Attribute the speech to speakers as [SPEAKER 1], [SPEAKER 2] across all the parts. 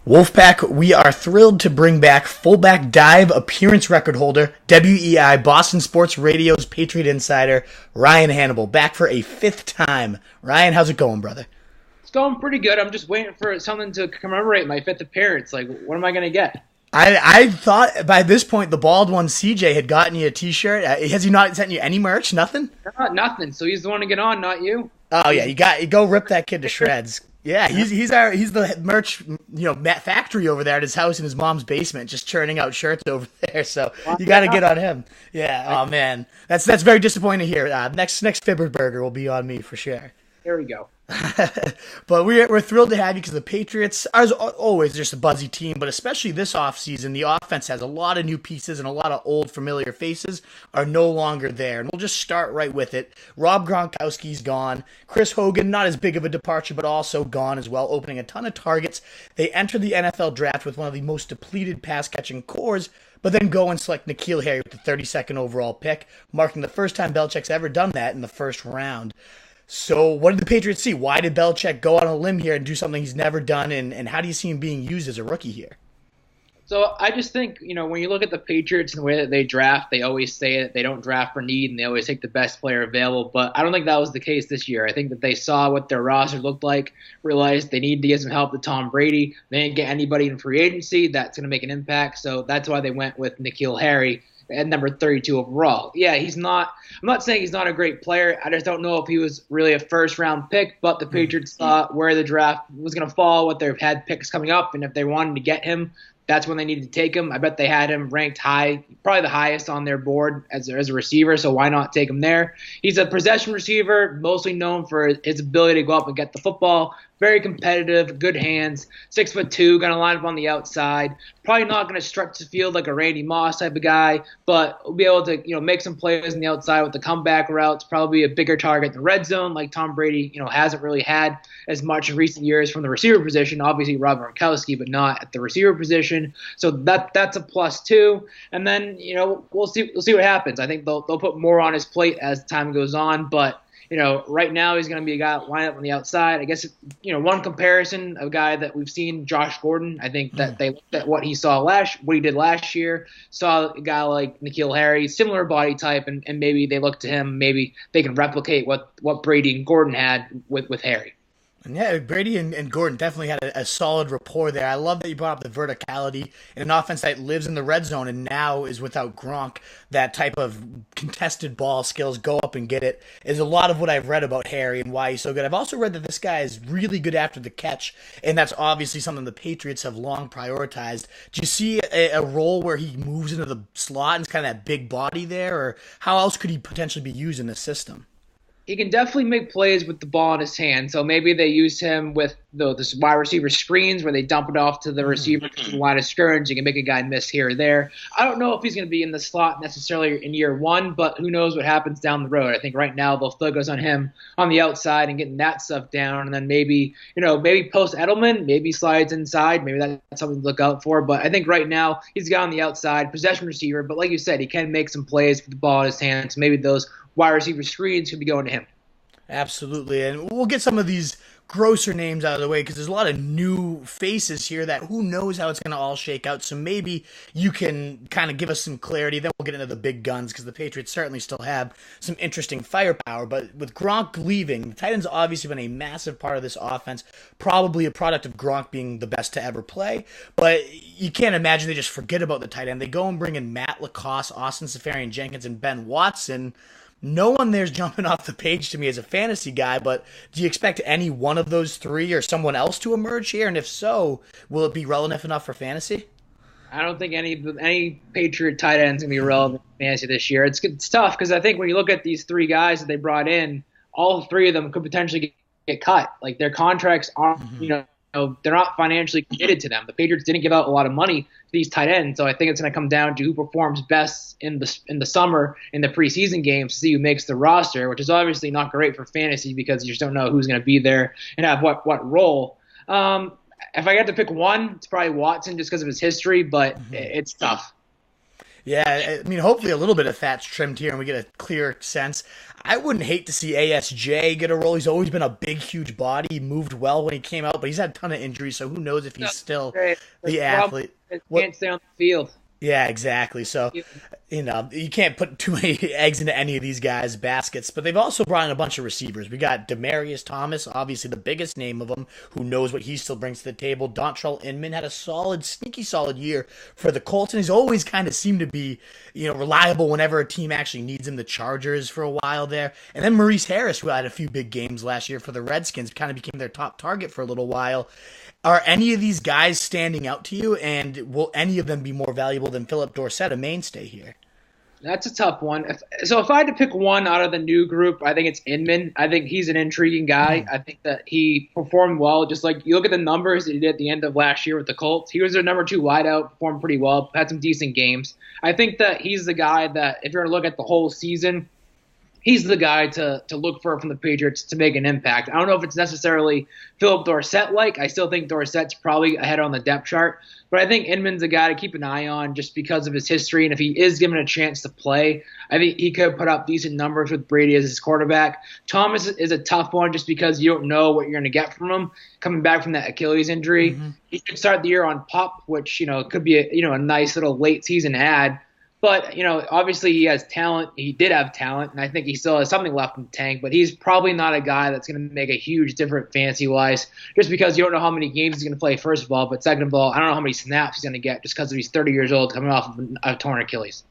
[SPEAKER 1] Wolfpack, we are thrilled to bring back fullback dive appearance record holder, WEEI Boston Sports Radio's Patriot Insider, Ryan Hannable, back for a fifth time. Ryan, how's it going, brother?
[SPEAKER 2] It's going pretty good. I'm just waiting for something to commemorate my fifth appearance. Like, what am I going to get?
[SPEAKER 1] I thought by this point the bald one CJ had gotten you a t-shirt. Has he not sent you any merch? Nothing?
[SPEAKER 2] Nothing. So he's the one to get on, not you.
[SPEAKER 1] Oh yeah, you go rip that kid to shreds. Yeah, he's the merch factory over there at his house in his mom's basement, just churning out shirts over there. So you got to get on him. Yeah. Oh man, that's very disappointing to hear. Next Fibber Burger will be on me for sure.
[SPEAKER 2] There we go.
[SPEAKER 1] But we're thrilled to have you because the Patriots are always just a buzzy team, but especially this offseason, the offense has a lot of new pieces and a lot of old familiar faces are no longer there. And we'll just start right with it. Rob Gronkowski's gone. Chris Hogan, not as big of a departure, but also gone as well, opening a ton of targets. They entered the NFL draft with one of the most depleted pass-catching cores, but then go and select Nikhil Harry with the 32nd overall pick, marking the first time Belichick's ever done that in the first round. So what did the Patriots see? Why did Belichick go on a limb here and do something he's never done? And how do you see him being used as a rookie here?
[SPEAKER 2] So I just think, when you look at the Patriots and the way that they draft, they always say that they don't draft for need and they always take the best player available. But I don't think that was the case this year. I think that they saw what their roster looked like, realized they needed to get some help with Tom Brady. They didn't get anybody in free agency that's going to make an impact. So that's why they went with Nikhil Harry at number 32 overall. Yeah, I'm not saying he's not a great player. I just don't know if he was really a first-round pick, but the Patriots thought where the draft was going to fall, what they've had picks coming up, and if they wanted to get him, that's when they needed to take him. I bet they had him ranked high, probably the highest on their board as a receiver, so why not take him there? He's a possession receiver, mostly known for his ability to go up and get the football. Very competitive, good hands, 6'2", going to line up on the outside. Probably not going to stretch the field like a Randy Moss type of guy, but will be able to make some plays on the outside with the comeback routes. Probably a bigger target in the red zone, like Tom Brady hasn't really had as much in recent years from the receiver position. Obviously, Rob Gronkowski, but not at the receiver position. So that's a plus too. And then we'll see what happens. I think they'll put more on his plate as time goes on, but. Right now he's going to be a guy that line up on the outside. I guess, one comparison, a guy that we've seen, Josh Gordon. I think that they looked at what he did last year, saw a guy like Nikhil Harry, similar body type, and maybe they look to him. Maybe they can replicate what Brady and Gordon had with Harry.
[SPEAKER 1] And yeah, Brady and Gordon definitely had a solid rapport there. I love that you brought up the verticality in an offense that lives in the red zone and now is without Gronk. That type of contested ball skills, go up and get it, is a lot of what I've read about Harry and why he's so good. I've also read that this guy is really good after the catch, and that's obviously something the Patriots have long prioritized. Do you see a role where he moves into the slot and is kind of that big body there, or how else could he potentially be used in this system?
[SPEAKER 2] He can definitely make plays with the ball in his hand. So maybe they use him with this wide receiver screens where they dump it off to the receiver to the line of scrimmage. You can make a guy miss here or there. I don't know if he's going to be in the slot necessarily in year one, but who knows what happens down the road. I think right now they'll focus on him on the outside and getting that stuff down. And then maybe post Edelman, maybe slides inside. Maybe that's something to look out for. But I think right now he's got on the outside, possession receiver. But like you said, he can make some plays with the ball in his hands. So maybe those wide receiver screens could be going to him.
[SPEAKER 1] Absolutely, and we'll get some of these grosser names out of the way because there's a lot of new faces here that who knows how it's going to all shake out. So maybe you can kind of give us some clarity. Then we'll get into the big guns because the Patriots certainly still have some interesting firepower. But with Gronk leaving, the Titans have obviously been a massive part of this offense, probably a product of Gronk being the best to ever play. But you can't imagine they just forget about the tight end. They go and bring in Matt Lacosse, Austin Seferian Jenkins, and Ben Watson. No one there's jumping off the page to me as a fantasy guy, but do you expect any one of those three or someone else to emerge here? And if so, will it be relevant enough for fantasy?
[SPEAKER 2] I don't think any Patriot tight end is going to be relevant for fantasy this year. It's tough because I think when you look at these three guys that they brought in, all three of them could potentially get cut. Like their contracts aren't, they're not financially committed to them. The Patriots didn't give out a lot of money to these tight ends, so I think it's going to come down to who performs best in the summer in the preseason games to see who makes the roster, which is obviously not great for fantasy because you just don't know who's going to be there and have what role. If I had to pick one, it's probably Watson just because of his history, but it's tough.
[SPEAKER 1] Yeah, I mean, hopefully a little bit of fat's trimmed here and we get a clear sense. I wouldn't hate to see ASJ get a role. He's always been a big, huge body. He moved well when he came out, but he's had a ton of injuries, so who knows if he's still the athlete.
[SPEAKER 2] Can't stay on the field.
[SPEAKER 1] Yeah, exactly. So, you can't put too many eggs into any of these guys' baskets. But they've also brought in a bunch of receivers. We got Demaryius Thomas, obviously the biggest name of them, who knows what he still brings to the table. Dontrelle Inman had a sneaky solid year for the Colts, and he's always kind of seemed to be, reliable whenever a team actually needs him. The Chargers for a while there. And then Maurice Harris, who had a few big games last year for the Redskins, kind of became their top target for a little while. Are any of these guys standing out to you, and will any of them be more valuable than Philip Dorsett, a mainstay here?
[SPEAKER 2] That's a tough one. If I had to pick one out of the new group, I think it's Inman. I think he's an intriguing guy. I think that he performed well. Just like you look at the numbers that he did at the end of last year with the Colts, he was their number 2 wideout, performed pretty well, had some decent games. I think that he's the guy that, if you're going to look at the whole season, he's the guy to look for from the Patriots to make an impact. I don't know if it's necessarily Philip Dorsett-like. I still think Dorsett's probably ahead on the depth chart. But I think Inman's a guy to keep an eye on just because of his history. And if he is given a chance to play, I think he could put up decent numbers with Brady as his quarterback. Thomas is a tough one just because you don't know what you're going to get from him coming back from that Achilles injury. Mm-hmm. He could start the year on PUP, which could be a nice little late season add. But, obviously he has talent. He did have talent, and I think he still has something left in the tank. But he's probably not a guy that's going to make a huge difference fantasy-wise just because you don't know how many games he's going to play, first of all. But second of all, I don't know how many snaps he's going to get just because he's 30 years old coming off of a torn Achilles.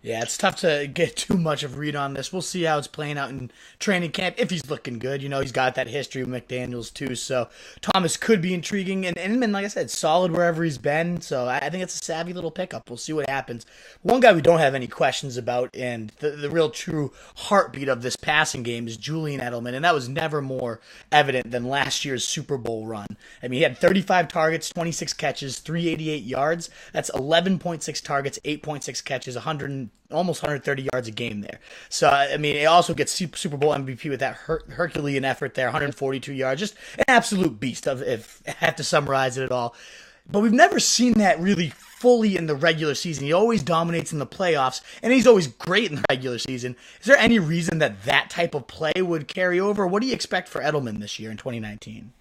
[SPEAKER 1] Yeah, it's tough to get too much of a read on this. We'll see how it's playing out in training camp. If he's looking good, he's got that history with McDaniels too. So Thomas could be intriguing. And Inman, like I said, solid wherever he's been. So I think it's a savvy little pickup. We'll see what happens. One guy we don't have any questions about, and the real true heartbeat of this passing game is Julian Edelman. And that was never more evident than last year's Super Bowl run. I mean, he had 35 targets, 26 catches, 388 yards. That's 11.6 targets, 8.6 catches, almost 130 yards a game there. So, I mean, it also gets Super Bowl MVP with that Herculean effort there, 142 yards. Just an absolute beast, if I have to summarize it at all. But we've never seen that really fully in the regular season. He always dominates in the playoffs, and he's always great in the regular season. Is there any reason that type of play would carry over? What do you expect for Edelman this year in 2019?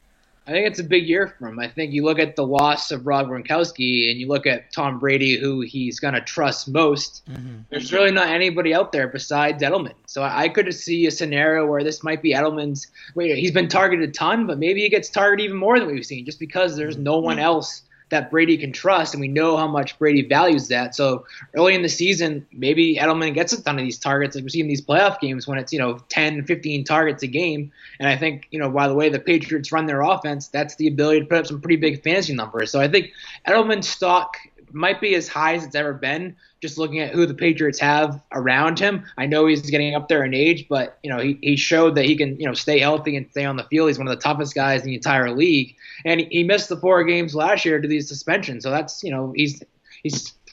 [SPEAKER 2] I think it's a big year for him. I think you look at the loss of Rob Gronkowski and you look at Tom Brady, who he's going to trust most. Mm-hmm. There's really not anybody out there besides Edelman. So I could see a scenario where this might be Edelman's – he's been targeted a ton, but maybe he gets targeted even more than we've seen just because there's no one else that Brady can trust, and we know how much Brady values that. So early in the season, maybe Edelman gets a ton of these targets like we see in these playoff games when it's 10, 15 targets a game. And I think by the way the Patriots run their offense, that's the ability to put up some pretty big fantasy numbers. So I think Edelman's stock might be as high as it's ever been, just looking at who the Patriots have around him. I know he's getting up there in age, but he showed that he can stay healthy and stay on the field. He's one of the toughest guys in the entire league, and he missed the 4 games last year due to these suspensions. So that's he's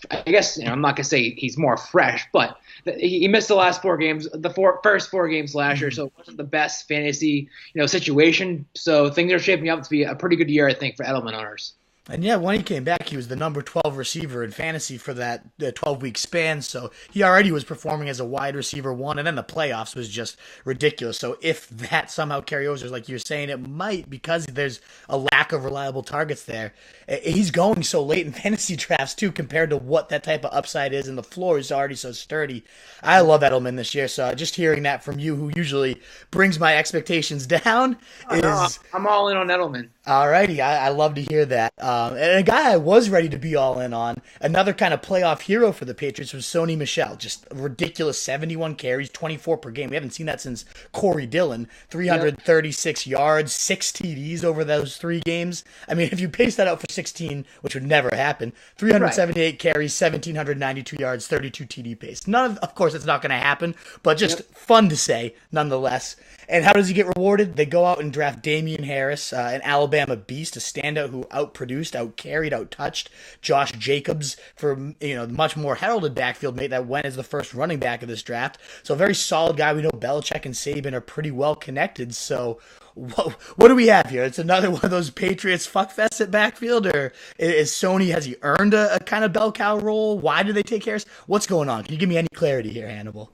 [SPEAKER 2] I guess I'm not gonna say he's more fresh, but he missed the last 4 games, the first 4 games last year, so it wasn't the best fantasy situation. So things are shaping up to be a pretty good year, I think, for Edelman owners.
[SPEAKER 1] And yeah, when he came back, he was the number 12 receiver in fantasy for that 12-week span. So he already was performing as a wide receiver 1, and then the playoffs was just ridiculous. So if that somehow carries over, like you're saying, it might, because there's a lack of reliable targets there. He's going so late in fantasy drafts, too, compared to what that type of upside is, and the floor is already so sturdy. I love Edelman this year, so just hearing that from you, who usually brings my expectations down,
[SPEAKER 2] I'm all in on Edelman.
[SPEAKER 1] Alrighty, I love to hear that. And a guy I was ready to be all in on, another kind of playoff hero for the Patriots, was Sony Michel. Just a ridiculous 71 carries, 24 per game. We haven't seen that since Corey Dillon. 336 yards, 6 TDs over those 3 games. I mean, if you pace that out for 16, which would never happen, 378 carries, 1,792 yards, 32 TD pace. Of course, it's not going to happen, but just fun to say nonetheless. And how does he get rewarded? They go out and draft Damien Harris, an Alabama Alabama beast, a standout who outproduced, outcarried, outtouched Josh Jacobs for the much more heralded backfield mate that went as the first running back of this draft. So a very solid guy. We know Belichick and Saban are pretty well connected. So what do we have here? It's another one of those Patriots fuckfests at backfield, or is Sony, has he earned a kind of bell cow role? Why did they take Harris? What's going on? Can you give me any clarity here, Hannable?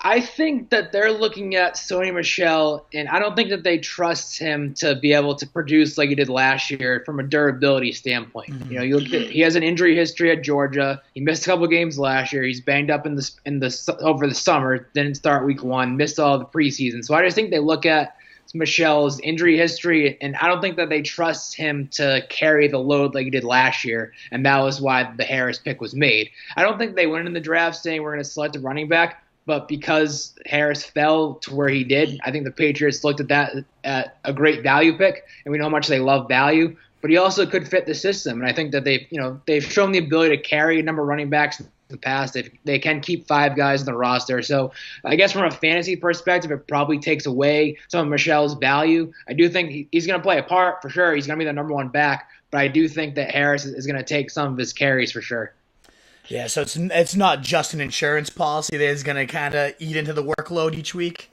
[SPEAKER 2] I think that they're looking at Sony Michel, and I don't think that they trust him to be able to produce like he did last year from a durability standpoint.
[SPEAKER 1] Mm-hmm.
[SPEAKER 2] You look at, he has an injury history at Georgia. He missed a couple games last year. He's banged up over the summer. Didn't start week 1. Missed all the preseason. So I just think they look at Michel's injury history, and I don't think that they trust him to carry the load like he did last year, and that was why the Harris pick was made. I don't think they went in the draft saying we're going to select a running back. But because Harris fell to where he did, I think the Patriots looked at that at a great value pick, and we know how much they love value. But he also could fit the system, and I think that they've shown the ability to carry a number of running backs in the past. They can keep 5 guys on the roster. So I guess from a fantasy perspective, it probably takes away some of Michel's value. I do think he's going to play a part for sure. He's going to be the number 1 back, but I do think that Harris is going to take some of his carries for sure.
[SPEAKER 1] Yeah, so it's not just an insurance policy that is going to kind of eat into the workload each week?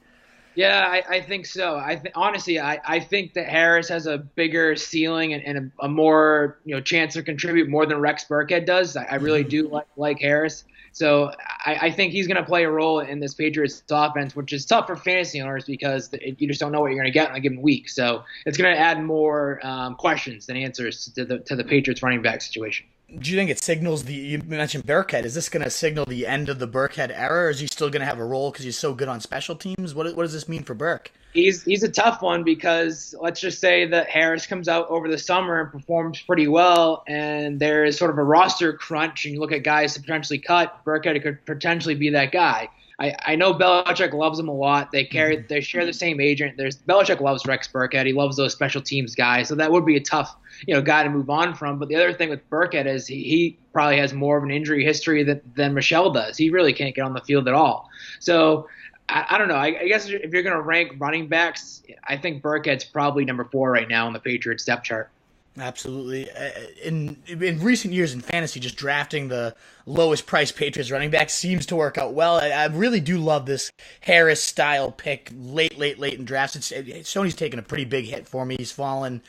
[SPEAKER 2] Yeah, I think so. Honestly, I think that Harris has a bigger ceiling and a more chance to contribute more than Rex Burkhead does. I really do like Harris. So I think he's going to play a role in this Patriots offense, which is tough for fantasy owners because you just don't know what you're going to get in a given week. So it's going to add more questions than answers to the Patriots running back situation.
[SPEAKER 1] Do you think it signals you mentioned Burkhead, is this going to signal the end of the Burkhead era, or is he still going to have a role because he's so good on special teams? What does this mean for Burke?
[SPEAKER 2] He's a tough one because let's just say that Harris comes out over the summer and performs pretty well, and there is sort of a roster crunch, and you look at guys to potentially cut. Burkhead could potentially be that guy. I know Belichick loves him a lot. They share the same agent. Belichick loves Rex Burkhead. He loves those special teams guys. So that would be a tough, guy to move on from. But the other thing with Burkhead is he probably has more of an injury history than Michel does. He really can't get on the field at all. So I don't know. I guess if you're going to rank running backs, I think Burkhead's probably number 4 right now on the Patriots depth chart.
[SPEAKER 1] Absolutely. In recent years in fantasy, just drafting the lowest price Patriots running back seems to work out well. I really do love this Harris style pick late in drafts. Sony's taken a pretty big hit for me. He's fallen.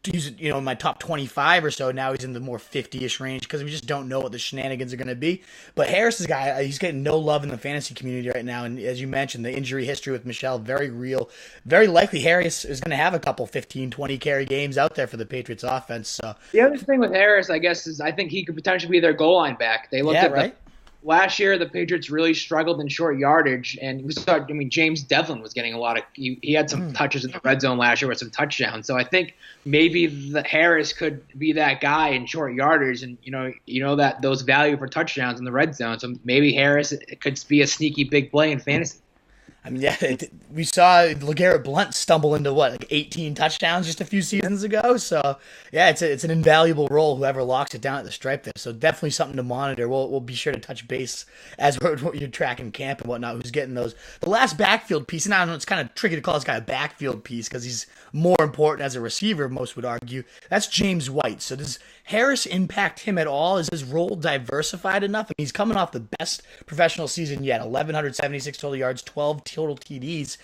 [SPEAKER 1] He's in my top 25 or so. Now he's in the more 50-ish range because we just don't know what the shenanigans are going to be. But Harris is a guy, he's getting no love in the fantasy community right now. And as you mentioned, the injury history with Michel, very real. Very likely Harris is going to have a couple 15, 20 carry games out there for the Patriots offense. So
[SPEAKER 2] the other thing with Harris, I guess, is I think he could potentially be their goal line back. They looked at right? Last year, the Patriots really struggled in short yardage, and we saw. James Devlin was getting a lot of. He had some touches in the red zone last year with some touchdowns. So I think maybe the Harris could be that guy in short yardage, and that those value for touchdowns in the red zone. So maybe Harris could be a sneaky big play in fantasy.
[SPEAKER 1] I mean, yeah, we saw LeGarrette Blount stumble into 18 touchdowns just a few seasons ago. So, yeah, it's an invaluable role, whoever locks it down at the stripe there. So definitely something to monitor. We'll be sure to touch base as you're tracking camp and whatnot, who's getting those. The last backfield piece, and I don't know, it's kind of tricky to call this guy a backfield piece because he's more important as a receiver, most would argue. That's James White. So does Harris impact him at all? Is his role diversified enough? And he's coming off the best professional season yet, 1,176 total yards, 12 total TDs,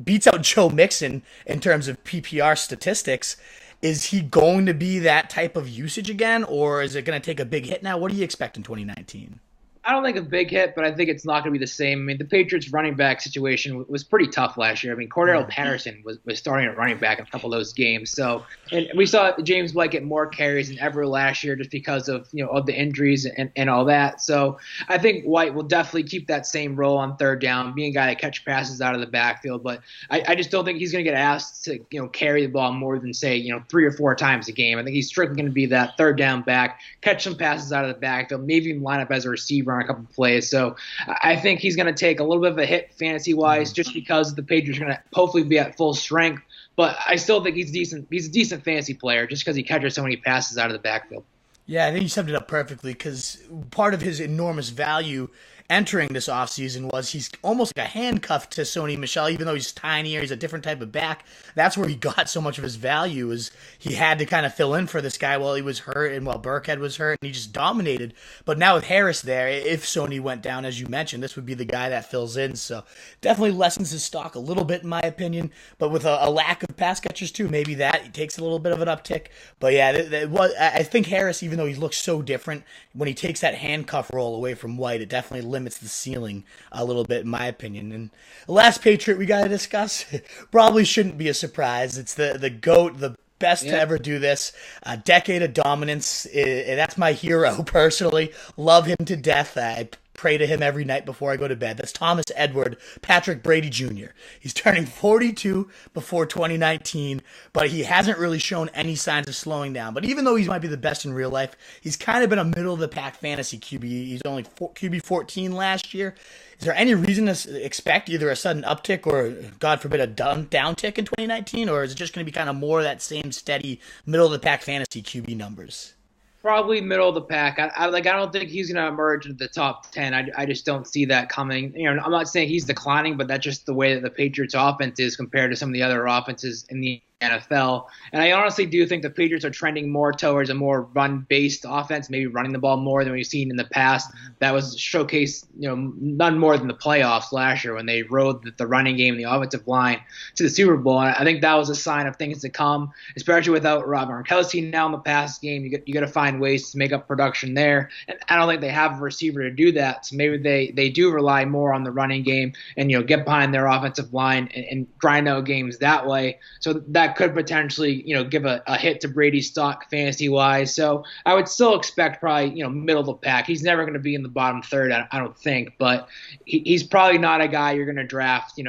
[SPEAKER 1] beats out Joe Mixon in terms of PPR statistics. Is he going to be that type of usage again, or is it going to take a big hit now? What do you expect in 2019?
[SPEAKER 2] I don't think a big hit, but I think it's not going to be the same. I mean, the Patriots running back situation was pretty tough last year. I mean, Cordell Patterson was starting at running back in a couple of those games. So, and we saw James White get more carries than ever last year just because of the injuries and all that. So I think White will definitely keep that same role on third down, being a guy that catch passes out of the backfield. But I just don't think he's going to get asked to carry the ball more than say 3 or 4 times a game. I think he's strictly going to be that third down back, catch some passes out of the backfield, maybe even line up as a receiver on a couple of plays. So I think he's going to take a little bit of a hit fantasy-wise just because the Patriots are going to hopefully be at full strength. But I still think he's decent. He's a decent fantasy player just because he catches so many passes out of the backfield.
[SPEAKER 1] Yeah, I think you summed it up perfectly because part of his enormous value entering this offseason was he's almost like a handcuff to Sony Michel, even though he's tinier, he's a different type of back. That's where he got so much of his value, is he had to kind of fill in for this guy while he was hurt and while Burkhead was hurt, and he just dominated. But now with Harris there, if Sony went down, as you mentioned, this would be the guy that fills in. So definitely lessens his stock a little bit, in my opinion. But with a lack of pass catchers too, maybe that takes a little bit of an uptick. But yeah, I think Harris, even though he looks so different, when he takes that handcuff role away from White, it definitely limits the ceiling a little bit, in my opinion. And the last Patriot we got to discuss probably shouldn't be a surprise. It's the GOAT, the best to ever do this. A decade of dominance. That's my hero, personally. Love him to death. I pray to him every night before I go to bed. That's Thomas Edward Patrick Brady Jr. He's turning 42 before 2019, but he hasn't really shown any signs of slowing down. But even though he might be the best in real life, he's kind of been a middle-of-the-pack fantasy QB. He's only QB 14 last year. Is there any reason to expect either a sudden uptick or, God forbid, a downtick in 2019? Or is it just going to be kind of more of that same steady middle-of-the-pack fantasy QB numbers?
[SPEAKER 2] Probably middle of the pack. I don't think he's going to emerge into the top 10. I just don't see that coming. I'm not saying he's declining, but that's just the way that the Patriots offense is compared to some of the other offenses in the NFL. And I honestly do think the Patriots are trending more towards a more run-based offense, maybe running the ball more than we've seen in the past. That was showcased, none more than the playoffs last year when they rode the running game and the offensive line to the Super Bowl. And I think that was a sign of things to come, especially without Rob Gronkowski now in the pass game. You got to find ways to make up production there. And I don't think they have a receiver to do that. So maybe they do rely more on the running game and, get behind their offensive line and grind out games that way. So that could potentially, give a hit to Brady's stock fantasy-wise. So I would still expect probably, middle of the pack. He's never going to be in the bottom third, I don't think. But he's probably not a guy you're going to draft,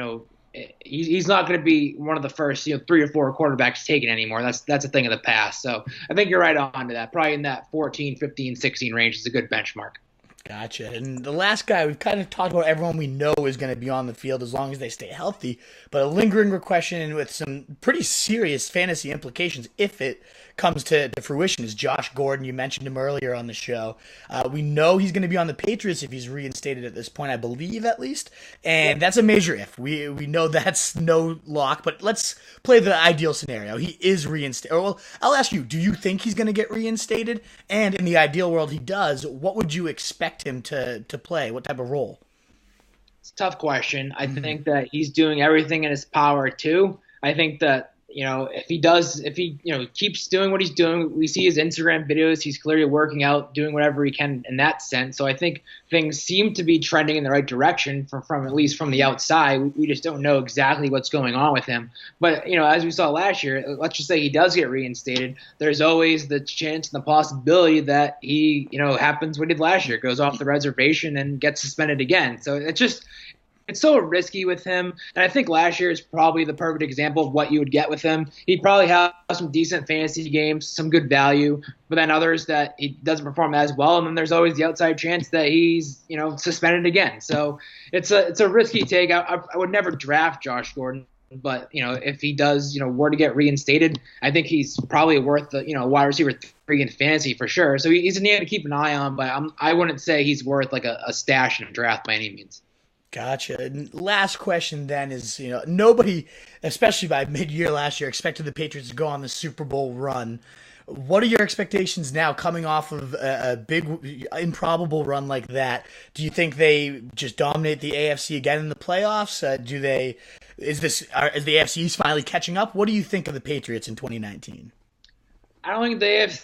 [SPEAKER 2] he's not going to be one of the first, 3 or 4 quarterbacks taken anymore. That's a thing of the past. So I think you're right on to that. Probably in that 14, 15, 16 range is a good benchmark.
[SPEAKER 1] Gotcha. And the last guy, we've kind of talked about everyone we know is going to be on the field as long as they stay healthy, but a lingering question with some pretty serious fantasy implications if it comes to fruition is Josh Gordon. You mentioned him earlier on the show. We know he's going to be on the Patriots if he's reinstated at this point, I believe at least, and that's a major if. We know that's no lock, but let's play the ideal scenario. He is reinstated. Well, I'll ask you, do you think he's going to get reinstated? And in the ideal world he does, what would you expect him to play? What type of role?
[SPEAKER 2] It's a tough question. I think that he's doing everything in his power too. I think that if he keeps doing what he's doing, we see his Instagram videos, he's clearly working out, doing whatever he can in that sense. So I think things seem to be trending in the right direction from at least from the outside. We just don't know exactly what's going on with him. But, as we saw last year, let's just say he does get reinstated. There's always the chance and the possibility that he, happens what he did last year, goes off the reservation and gets suspended again. So it's so risky with him, and I think last year is probably the perfect example of what you would get with him. He'd probably have some decent fantasy games, some good value, but then others that he doesn't perform as well, and then there's always the outside chance that he's, suspended again. So it's a risky take. I would never draft Josh Gordon, but, if he does, were to get reinstated, I think he's probably worth the, wide receiver 3 in fantasy for sure. So he's a name to keep an eye on, but I wouldn't say he's worth like a stash in a draft by any means.
[SPEAKER 1] Gotcha. And last question then is, nobody, especially by mid-year last year, expected the Patriots to go on the Super Bowl run. What are your expectations now coming off of a big, improbable run like that? Do you think they just dominate the AFC again in the playoffs? Is the AFC East finally catching up? What do you think of the Patriots in 2019?
[SPEAKER 2] I don't think the AFC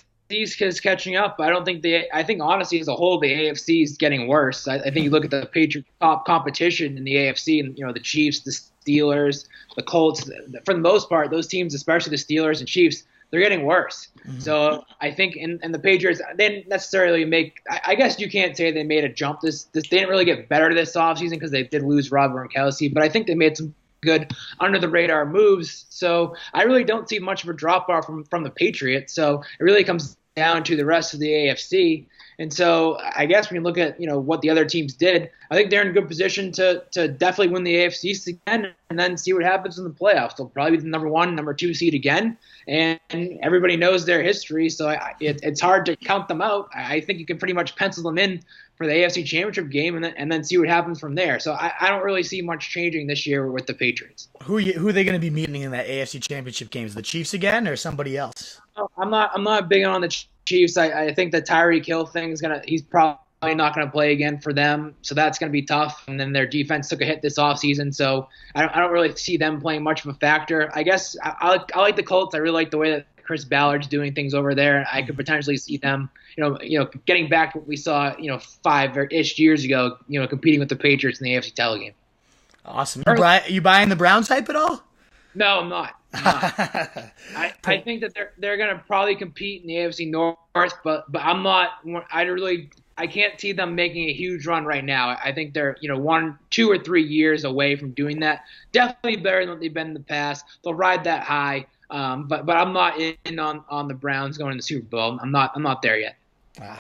[SPEAKER 2] is catching up. I think honestly as a whole the AFC is getting worse. I think you look at the Patriots top competition in the AFC and the Chiefs, the Steelers, the Colts, for the most part those teams, especially the Steelers and Chiefs, they're getting worse. Mm-hmm. So I think and the Patriots they didn't necessarily make, I guess you can't say they made a jump this they didn't really get better this offseason because they did lose Rob Gronkowski, but I think they made some good under the radar moves. So I really don't see much of a drop off from the Patriots. So it really comes down to the rest of the AFC. And so I guess when you look at what the other teams did, I think they're in a good position to definitely win the AFC East again, and then see what happens in the playoffs. They'll probably be the number 1, number 2 seed again, and everybody knows their history, so it's hard to count them out. I think you can pretty much pencil them in for the AFC Championship game, and then see what happens from there. So I don't really see much changing this year with the Patriots.
[SPEAKER 1] Who are they going to be meeting in that AFC Championship game? Is the Chiefs again or somebody else?
[SPEAKER 2] I'm not big on the Chiefs. I think the Tyreek Hill thing he's probably not going to play again for them, so that's going to be tough. And then their defense took a hit this offseason, so I don't really see them playing much of a factor. I guess I like the Colts. I really like the way that Chris Ballard's doing things over there, and I could potentially see them, getting back to what we saw, 5-ish years ago, competing with the Patriots in the AFC title game.
[SPEAKER 1] Awesome. Are you buying the Browns hype at all?
[SPEAKER 2] No, I'm not. I think that they're going to probably compete in the AFC North, but I'm not. I can't see them making a huge run right now. I think they're 1, 2, or 3 years away from doing that. Definitely better than what they've been in the past. They'll ride that high. But I'm not in on the Browns going to the Super Bowl. I'm not there yet.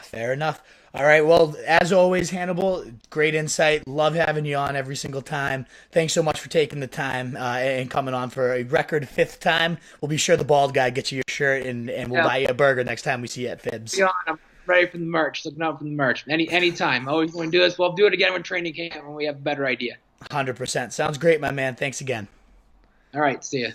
[SPEAKER 1] Fair enough. All right. Well, as always, Hannable, great insight. Love having you on every single time. Thanks so much for taking the time and coming on for a record 5th time. We'll be sure the bald guy gets you your shirt and we'll buy you a burger next time we see you at Fibs.
[SPEAKER 2] I'm ready for the merch. Looking out for the merch. Anytime. Always want to do this. We'll do it again when training camp when we have a better idea.
[SPEAKER 1] 100%. Sounds great, my man. Thanks again.
[SPEAKER 2] All right. See ya.